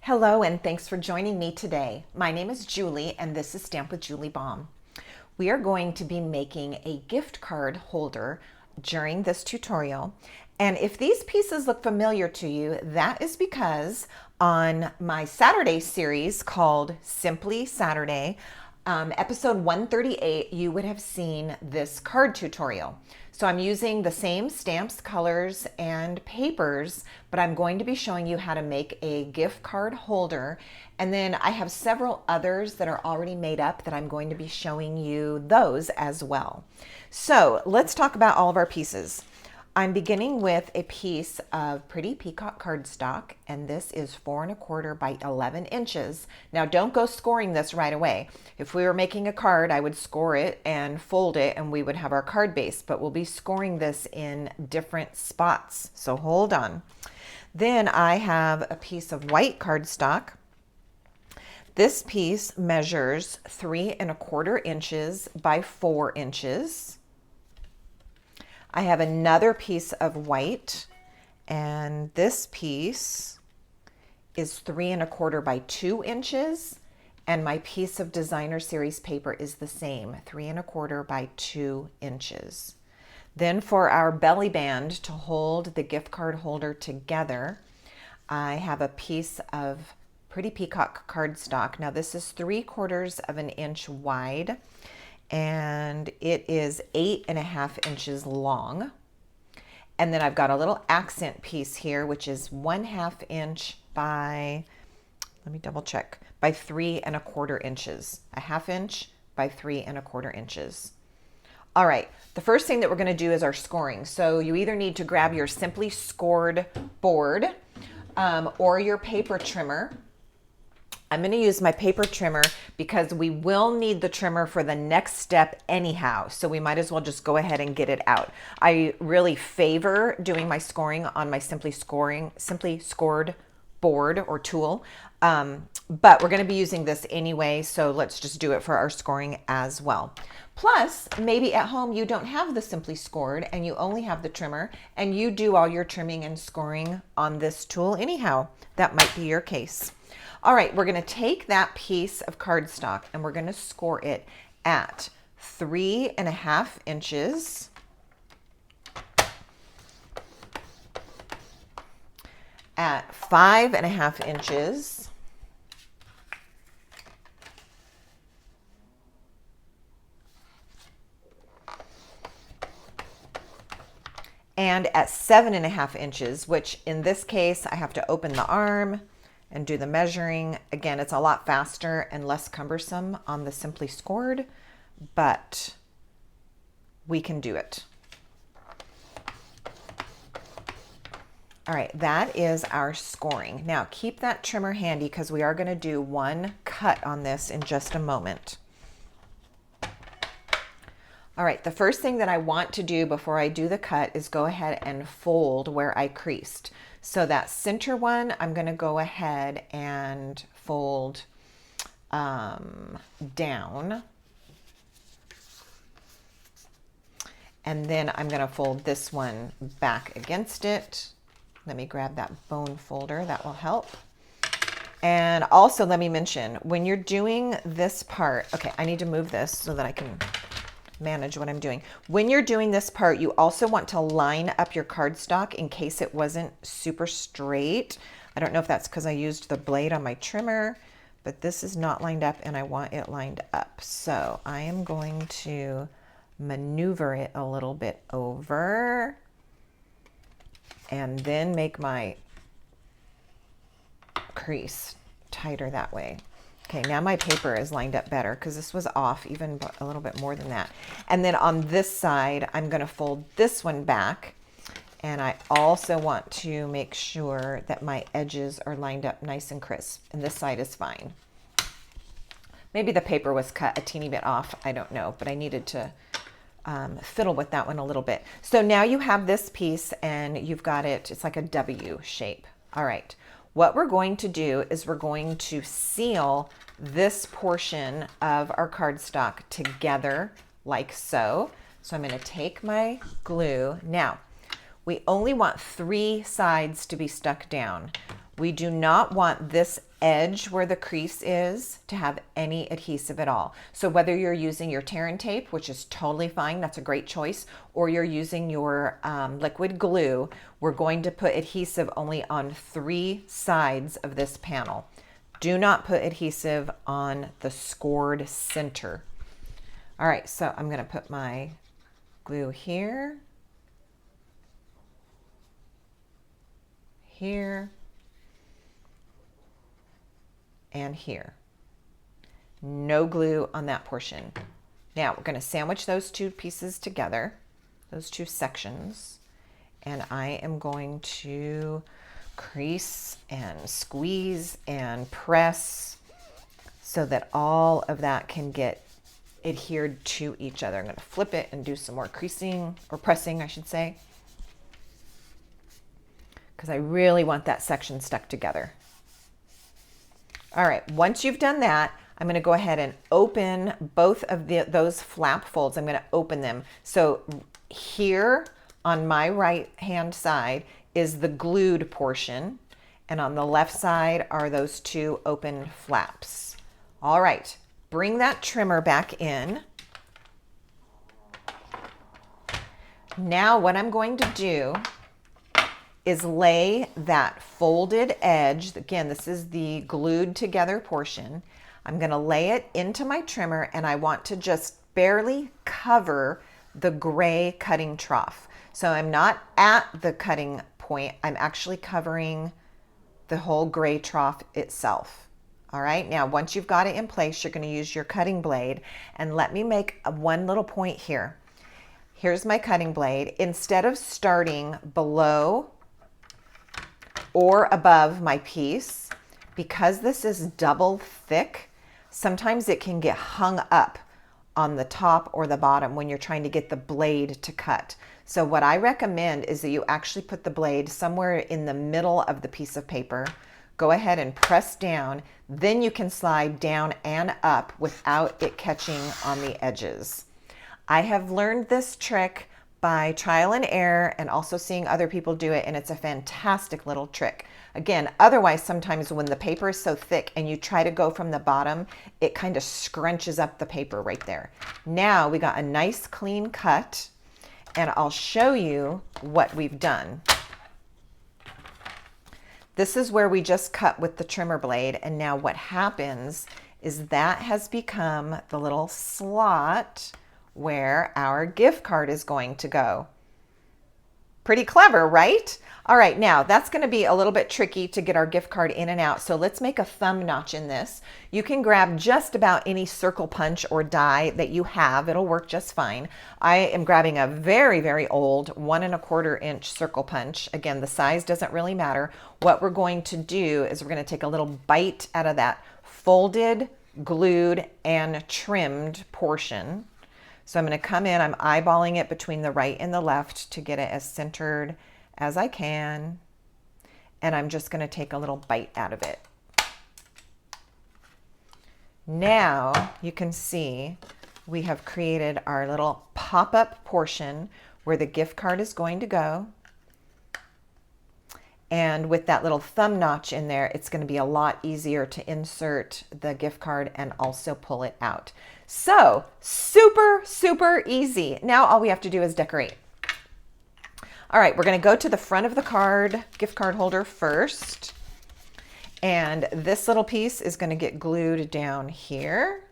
Hello, and thanks for joining me today. My name is Julie, and this is Stamp with Julie Baum. We are going to be making a gift card holder during this tutorial. And if these pieces look familiar to you, that is because on my Saturday series called Simply Saturday, episode 138, you would have seen this card tutorial. So I'm using the same stamps, colors, and papers, but I'm going to be showing you how to make a gift card holder. And then I have several others that are already made up that I'm going to be showing you those as well. So let's talk about all of our pieces. I'm beginning with a piece of pretty Peacock cardstock, and this is 4 1/4 by 11 inches. Now don't go scoring this right away. If we were making a card, I would score it and fold it and we would have our card base, but we'll be scoring this in different spots. So hold on. Then I have a piece of white cardstock. This piece measures 3 1/4 inches by 4 inches. I have another piece of white, and this piece is 3 1/4 by 2 inches, and my piece of designer series paper is the same, 3 1/4 by 2 inches. Then for our belly band to hold the gift card holder together, I have a piece of pretty Peacock cardstock. Now this is 3/4 of an inch wide, and it is 8 1/2 inches long. And then I've got a little accent piece here, which is 1/2 inch by, let me double check, by 3 1/4 inches, 1/2 inch by 3 1/4 inches. All right, the first thing that we're going to do is our scoring. So you either need to grab your Simply Scored board or your paper trimmer. I'm going to use my paper trimmer because we will need the trimmer for the next step anyhow, so we might as well just go ahead and get it out. I really favor doing my scoring on my Simply Scored board or tool, but we're going to be using this anyway, so let's just do it for our scoring as well. Plus, maybe at home you don't have the Simply Scored and you only have the trimmer, and you do all your trimming and scoring on this tool anyhow. That might be your case. All right, we're going to take that piece of cardstock and we're going to score it at 3 1/2 inches, at 5 1/2 inches, and at 7 1/2 inches, which in this case I have to open the arm and do the measuring. Again, it's a lot faster and less cumbersome on the Simply Scored, but we can do it. All right, that is our scoring. Now keep that trimmer handy because we are going to do one cut on this in just a moment. All right, the first thing that I want to do before I do the cut is go ahead and fold where I creased. So that center one, I'm going to go ahead and fold down. And then I'm going to fold this one back against it. Let me grab that bone folder, that will help. And also let me mention, when you're doing this part, okay, I need to move this so that I can manage what I'm doing. When you're doing this part, you also want to line up your cardstock in case it wasn't super straight. I don't know if that's because I used the blade on my trimmer, but this is not lined up and I want it lined up. So I am going to maneuver it a little bit over and then make my crease tighter that way. Okay, now my paper is lined up better because this was off even a little bit more than that. And then on this side, I'm going to fold this one back. And I also want to make sure that my edges are lined up nice and crisp. And this side is fine. Maybe the paper was cut a teeny bit off. I don't know, but I needed to fiddle with that one a little bit. So now you have this piece and you've got it. It's like a W shape. All right. What we're going to do is we're going to seal this portion of our cardstock together like so. So I'm going to take my glue. Now, we only want 3 sides to be stuck down. We do not want this edge where the crease is to have any adhesive at all. So whether you're using your tear and tape, which is totally fine, that's a great choice, or you're using your liquid glue, we're going to put adhesive only on 3 sides of this panel. Do not put adhesive on the scored center. All right, so I'm going to put my glue here, here, and here. No glue on that portion. Now we're going to sandwich those 2 pieces together, those 2 sections, and I am going to crease and squeeze and press so that all of that can get adhered to each other. I'm going to flip it and do some more creasing, or pressing I should say, because I really want that section stuck together. All right, once you've done that, I'm going to go ahead and open both of those flap folds. I'm going to open them. So here on my right hand side is the glued portion, and on the left side are those 2 open flaps. All right, bring that trimmer back in. Now what I'm going to do is lay that folded edge, again this is the glued together portion, I'm going to lay it into my trimmer, and I want to just barely cover the gray cutting trough. So I'm not at the cutting point, I'm actually covering the whole gray trough itself. All right, now once you've got it in place, you're going to use your cutting blade, and let me make one little point here. Here's my cutting blade. Instead of starting below or above my piece, because this is double thick, sometimes it can get hung up on the top or the bottom when you're trying to get the blade to cut. So what I recommend is that you actually put the blade somewhere in the middle of the piece of paper, go ahead and press down, then you can slide down and up without it catching on the edges. I have learned this trick by trial and error and also seeing other people do it, and it's a fantastic little trick. Again, otherwise sometimes when the paper is so thick and you try to go from the bottom, it kind of scrunches up the paper right there. Now we got a nice clean cut, and I'll show you what we've done. This is where we just cut with the trimmer blade, and now what happens is that has become the little slot where our gift card is going to go. Pretty clever, right? All right, now that's going to be a little bit tricky to get our gift card in and out, so let's make a thumb notch in this. You can grab just about any circle punch or die that you have. It'll work just fine. I am grabbing a very, very old 1 1/4 inch circle punch. Again, the size doesn't really matter. What we're going to do is we're going to take a little bite out of that folded, glued, and trimmed portion. So I'm going to come in, I'm eyeballing it between the right and the left to get it as centered as I can. And I'm just going to take a little bite out of it. Now you can see we have created our little pop-up portion where the gift card is going to go. And with that little thumb notch in there, it's going to be a lot easier to insert the gift card and also pull it out. So super, super easy. Now all we have to do is decorate. All right, we're going to go to the front of the gift card holder first. And this little piece is going to get glued down here.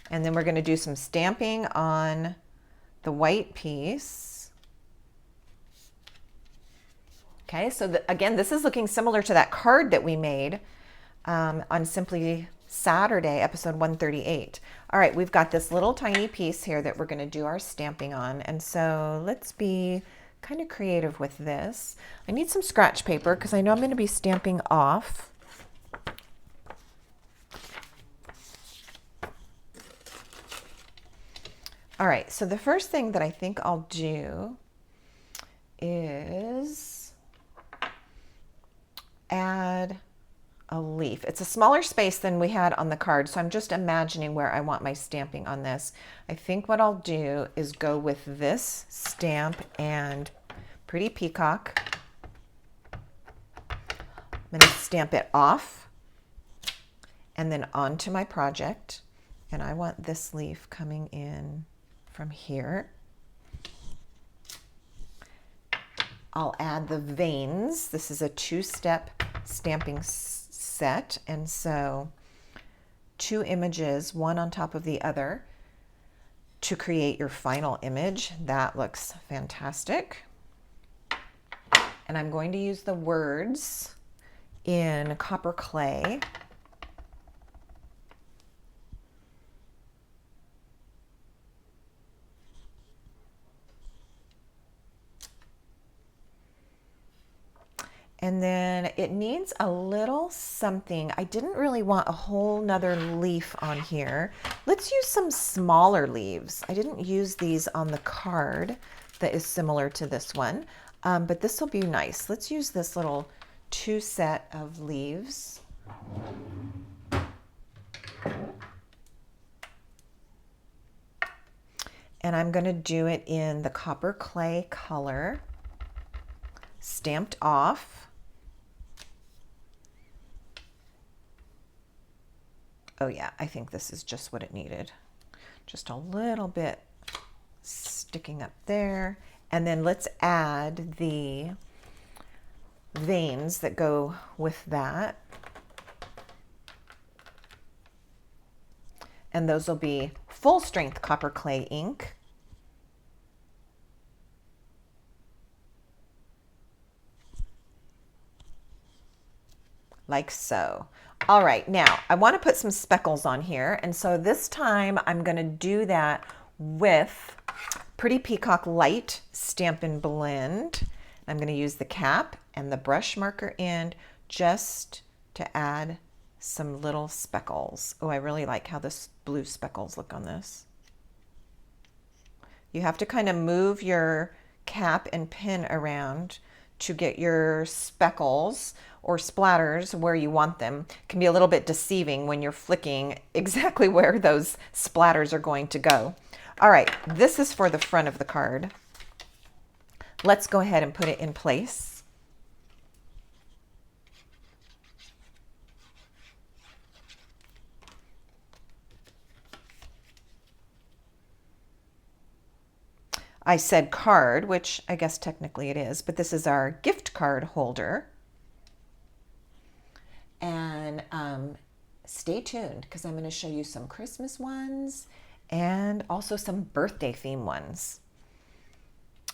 And then we're going to do some stamping on the white piece. Okay, so again, this is looking similar to that card that we made on Simply Saturday, episode 138. All right, we've got this little tiny piece here that we're going to do our stamping on. And so let's be kind of creative with this. I need some scratch paper because I know I'm going to be stamping off. All right, so the first thing that I think I'll do is add a leaf. It's a smaller space than we had on the card, so I'm just imagining where I want my stamping on this. I think what I'll do is go with this stamp and Pretty Peacock. I'm going to stamp it off and then onto my project. And I want this leaf coming in from here. I'll add the veins. This is a two-step stamping set, and so 2 images, one on top of the other, to create your final image. That looks fantastic. And I'm going to use the words in copper clay. And then it needs a little something. I didn't really want a whole nother leaf on here. Let's use some smaller leaves. I didn't use these on the card that is similar to this one, but this will be nice. Let's use this little 2 set of leaves. And I'm going to do it in the copper clay color, stamped off. Oh yeah, I think this is just what it needed. Just a little bit sticking up there. And then let's add the veins that go with that. And those will be full strength copper clay ink. Like so. All right, now I want to put some speckles on here, and so this time I'm going to do that with Pretty Peacock Light Stampin' Blend. I'm going to use the cap and the brush marker end just to add some little speckles. Oh, I really like how this blue speckles look on this. You have to kind of move your cap and pin around to get your speckles or splatters where you want them. It can be a little bit deceiving when you're flicking exactly where those splatters are going to go. All right, this is for the front of the card. Let's go ahead and put it in place. I said card, which I guess technically it is, but this is our gift card holder. And stay tuned because I'm going to show you some Christmas ones and also some birthday theme ones.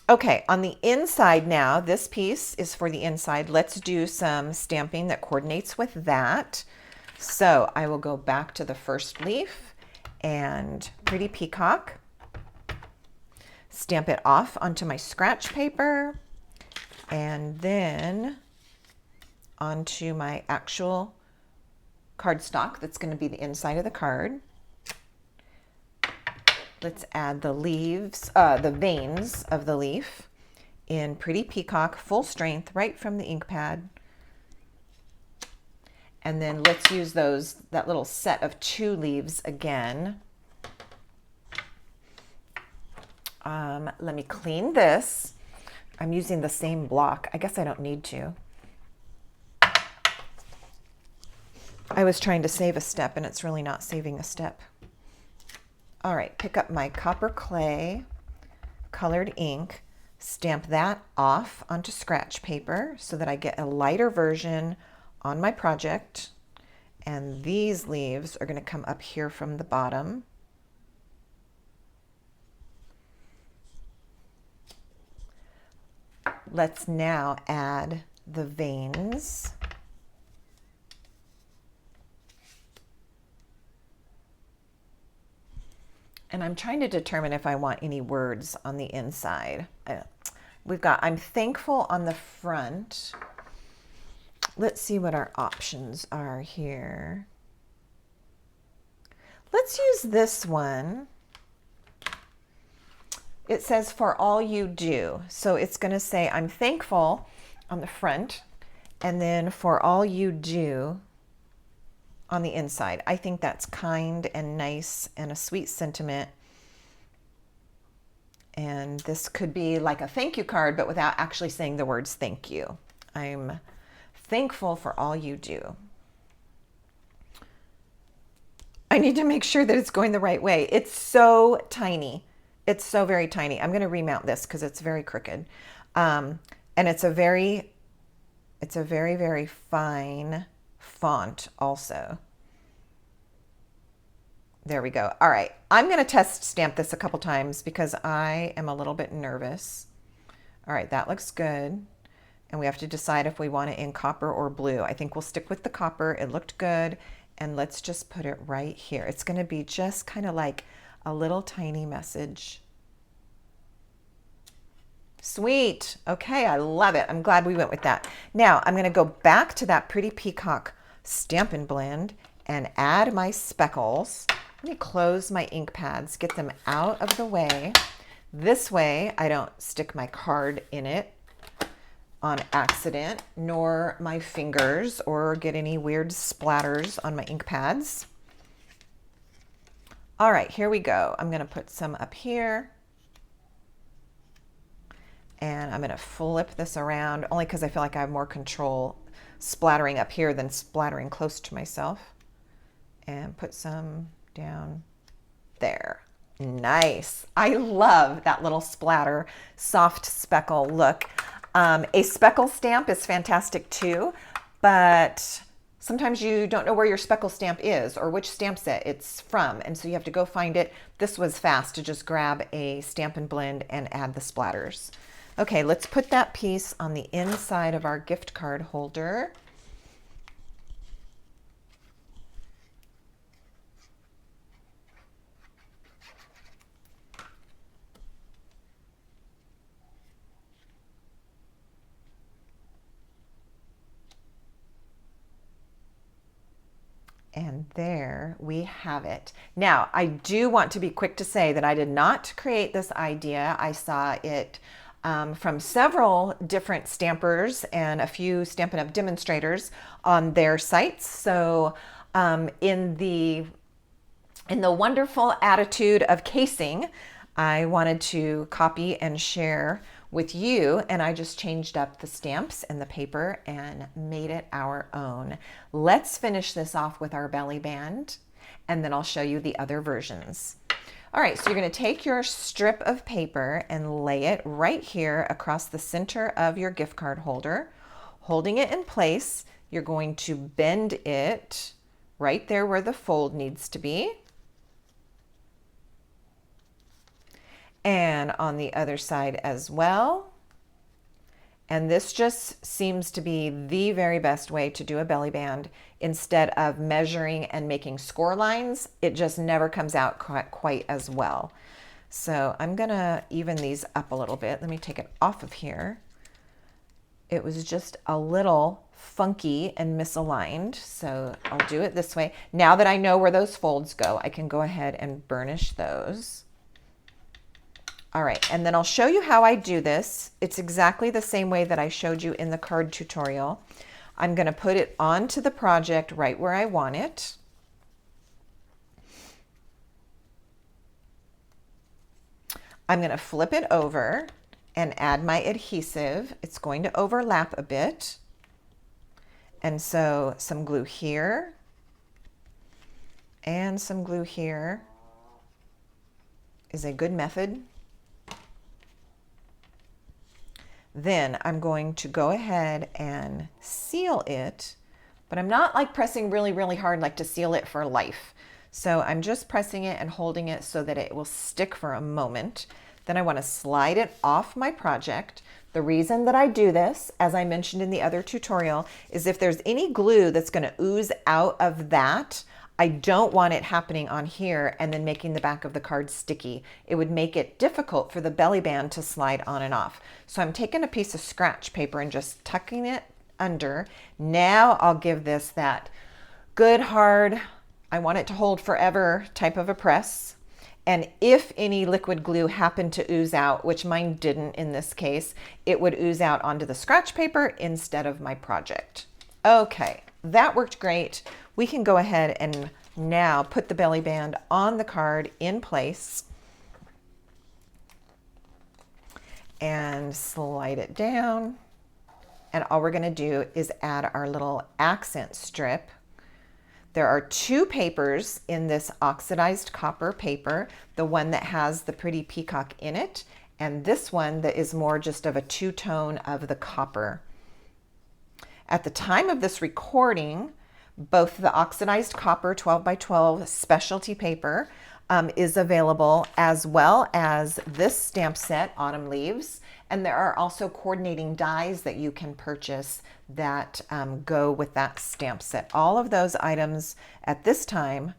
Okay, on the inside now, this piece is for the inside. Let's do some stamping that coordinates with that. So I will go back to the first leaf and Pretty Peacock. Stamp it off onto my scratch paper and then onto my actual cardstock that's going to be the inside of the card. Let's add the leaves, the veins of the leaf in Pretty Peacock, full strength, right from the ink pad. And then let's use that little set of 2 leaves again. Let me clean this. I'm using the same block. I guess I don't need to. I was trying to save a step and it's really not saving a step. All right, pick up my copper clay colored ink, stamp that off onto scratch paper so that I get a lighter version on my project. And these leaves are going to come up here from the bottom. Let's now add the veins. And I'm trying to determine if I want any words on the inside. We've got I'm thankful on the front. Let's see what our options are here. Let's use this one. It says for all you do. So it's going to say I'm thankful on the front, and then for all you do on the inside. I think that's kind and nice and a sweet sentiment. And this could be like a thank you card, but without actually saying the words thank you. I'm thankful for all you do. I need to make sure that it's going the right way. It's so tiny. It's so very tiny. I'm going to remount this because it's very crooked. And it's a very, very fine font also. There we go. All right. I'm going to test stamp this a couple times because I am a little bit nervous. All right. That looks good. And we have to decide if we want it in copper or blue. I think we'll stick with the copper. It looked good. And let's just put it right here. It's going to be just kind of like a little tiny message. Sweet. Okay, I love it. I'm glad we went with that. Now I'm going to go back to that pretty Peacock Stampin' Blend and add my speckles. Let me close my ink pads, get them out of the way. This way I don't stick my card in it on accident, nor my fingers, or get any weird splatters on my ink pads. All right, here we go. I'm going to put some up here. And I'm going to flip this around only because I feel like I have more control splattering up here than splattering close to myself. And put some down there. Nice. I love that little splatter, soft speckle look. A speckle stamp is fantastic too, but sometimes you don't know where your speckle stamp is or which stamp set it's from. And so you have to go find it. This was fast to just grab a Stampin' Blend and add the splatters. Okay, let's put that piece on the inside of our gift card holder. And there we have it. Now, I do want to be quick to say that I did not create this idea. I saw it from several different stampers and a few Stampin' Up! Demonstrators on their sites. So in the wonderful attitude of casing, I wanted to copy and share with you, and I just changed up the stamps and the paper and made it our own. Let's finish this off with our belly band, and then I'll show you the other versions. All right, so you're going to take your strip of paper and lay it right here across the center of your gift card holder. Holding it in place, you're going to bend it right there where the fold needs to be. And on the other side as well. And this just seems to be the very best way to do a belly band. Instead of measuring and making score lines, it just never comes out quite as well. So I'm gonna even these up a little bit. Let me take it off of here. It was just a little funky and misaligned, so I'll do it this way. Now that I know where those folds go, I can go ahead and burnish those. All right, and then I'll show you how I do this. It's exactly the same way that I showed you in the card tutorial. I'm going to put it onto the project right where I want it. I'm going to flip it over and add my adhesive. It's going to overlap a bit. And so some glue here and some glue here is a good method. Then I'm going to go ahead and seal it, but I'm not like pressing really hard like to seal it for life. So I'm just pressing it and holding it so that it will stick for a moment. Then I want to slide it off my project. The reason that I do this, as I mentioned in the other tutorial, is if there's any glue that's going to ooze out of that, I don't want it happening on here and then making the back of the card sticky. It would make it difficult for the belly band to slide on and off. So I'm taking a piece of scratch paper and just tucking it under. Now I'll give this that good hard, I want it to hold forever type of a press. And if any liquid glue happened to ooze out, which mine didn't in this case, it would ooze out onto the scratch paper instead of my project. Okay, that worked great. we can go ahead and now put the belly band on the card in place and slide it down. And all we're going to do is add our little accent strip. There are two papers in this oxidized copper paper, the one that has the pretty peacock in it, and this one that is more just of a two-tone of the copper. At the time of this recording, both the oxidized copper 12 by 12 specialty paper is available, as well as this stamp set, Autumn Leaves. And there are also coordinating dies that you can purchase that go with that stamp set. All of those items at this time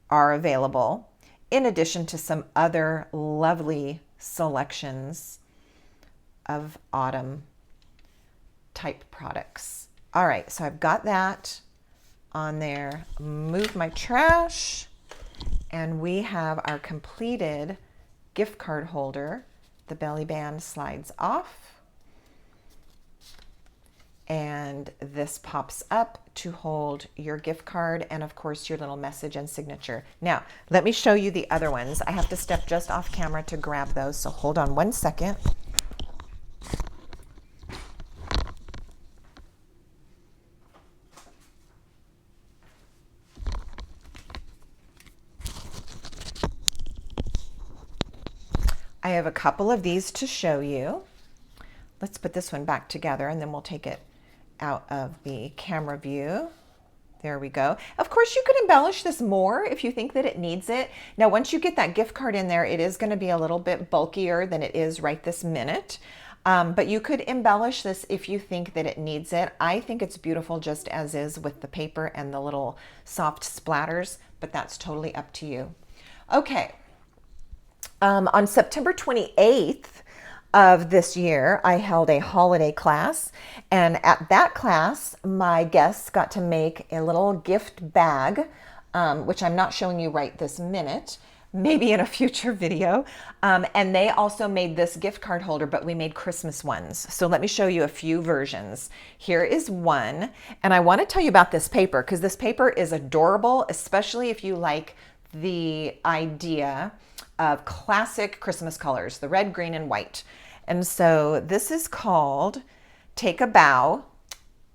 are available, in addition to some other lovely selections of autumn type products. All right, so I've got that on there. Move my trash, and we have our completed gift card holder. The belly band slides off, and this pops up to hold your gift card and of course your little message and signature. Now, let me show you the other ones. I have to step just off camera to grab those, so hold on one second. I have a couple of these to show you. Let's put this one back together and then we'll take it out of the camera view. There we go. Of course, you could embellish this more if you think that it needs it. Now, once you get that gift card in there, it is going to be a little bit bulkier than it is right this minute. But you could embellish this if you think that it needs it. I think it's beautiful just as is with the paper and the little soft splatters, but that's totally up to you. Okay. On September 28th of this year, I held a holiday class, and at that class, my guests got to make a little gift bag, which I'm not showing you right this minute, maybe in a future video. And they also made this gift card holder, but we made Christmas ones. So let me show you a few versions. Here is one, and I want to tell you about this paper because this paper is adorable, especially if you like the idea of classic Christmas colors, the red, green, and white. And so this is called Take a Bow,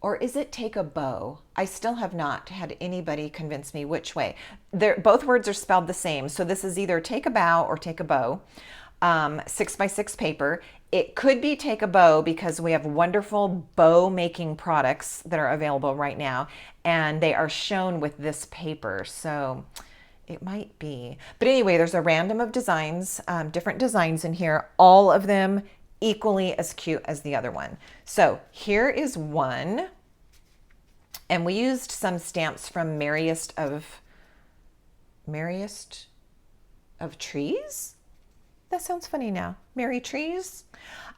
or is it Take a Bow? I still have not had anybody convince me which way. Both words are spelled the same. So this is either Take a Bow or Take a Bow, 6x6 paper. It could be Take a Bow because we have wonderful bow making products that are available right now, and they are shown with this paper. So it might be. But anyway, there's a random of designs, different designs in here, all of them equally as cute as the other one. So here is one, and we used some stamps from Merriest of Trees? That sounds funny now. Merry Trees?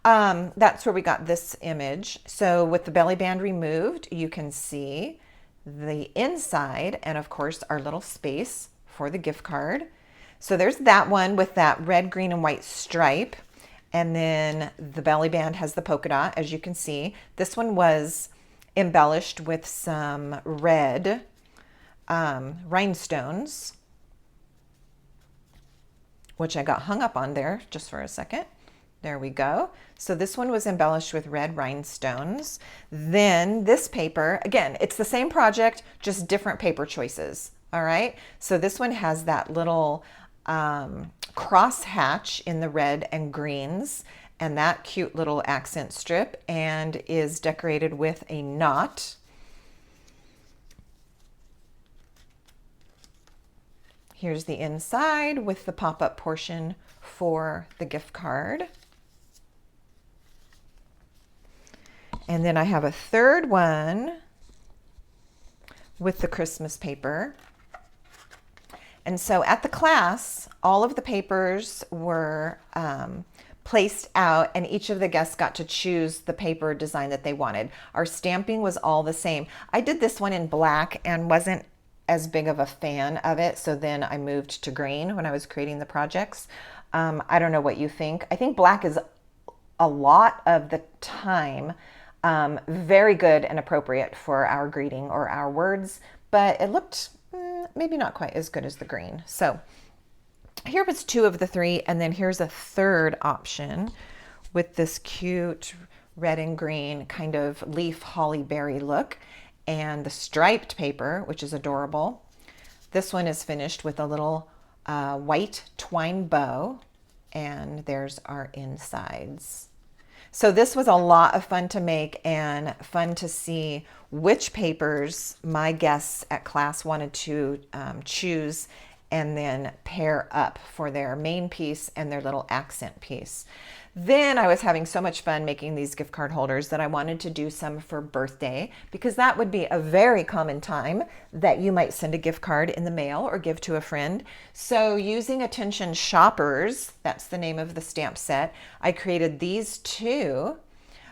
That's where we got this image. So with the belly band removed, you can see the inside and of course our little space for the gift card. So there's that one with that red, green, and white stripe. And then the belly band has the polka dot, as you can see. This one was embellished with some red rhinestones, which I got hung up on there just for a second. There we go. So this one was embellished with red rhinestones. Then this paper, again, it's the same project, just different paper choices. All right, so this one has that little cross hatch in the red and greens and that cute little accent strip, and is decorated with a knot. Here's the inside with the pop-up portion for the gift card. And then I have a third one with the Christmas paper. And so at the class, all of the papers were placed out, and each of the guests got to choose the paper design that they wanted. Our stamping was all the same. I did this one in black and wasn't as big of a fan of it, so then I moved to green when I was creating the projects. I don't know what you think. I think black is a lot of the time very good and appropriate for our greeting or our words, but it looked maybe not quite as good as the green. So here was 2 of the 3, and then here's a third option with this cute red and green kind of leaf holly berry look, and the striped paper, which is adorable. This one is finished with a little white twine bow, and there's our insides. So this was a lot of fun to make and fun to see which papers my guests at class wanted to choose and then pair up for their main piece and their little accent piece. Then I was having so much fun making these gift card holders that I wanted to do some for birthday, because that would be a very common time that you might send a gift card in the mail or give to a friend. So using Attention Shoppers, that's the name of the stamp set, I created these 2,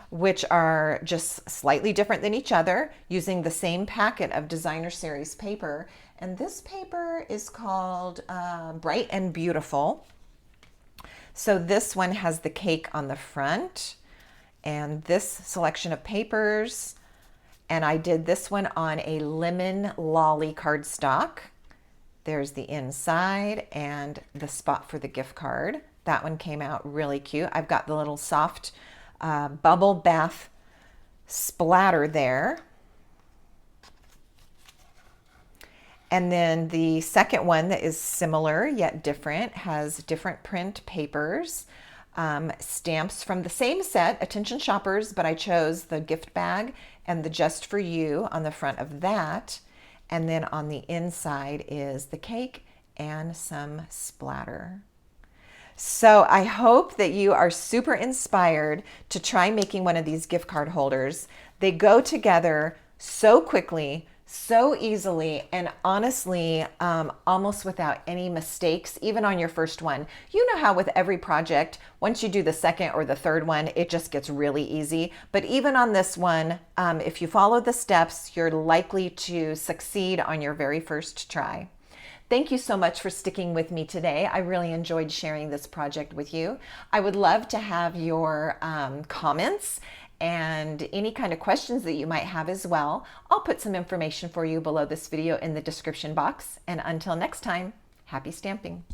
which are just slightly different than each other, using the same packet of Designer Series paper. And this paper is called Bright and Beautiful. So this one has the cake on the front and this selection of papers. And I did this one on a lemon lolly cardstock. There's the inside and the spot for the gift card. That one came out really cute. I've got the little soft bubble bath splatter there. And then the second one that is similar yet different has different print papers, stamps from the same set, Attention Shoppers, but I chose the gift bag and the Just For You on the front of that. And then on the inside is the cake and some splatter. So I hope that you are super inspired to try making one of these gift card holders. They go together so quickly, so easily, and honestly, almost without any mistakes, even on your first one. You know how with every project, once you do the second or the third one, it just gets really easy. But even on this one, if you follow the steps, you're likely to succeed on your very first try. Thank you so much for sticking with me today. I really enjoyed sharing this project with you. I would love to have your comments and any kind of questions that you might have as well. I'll put some information for you below this video in the description box. And until next time, happy stamping.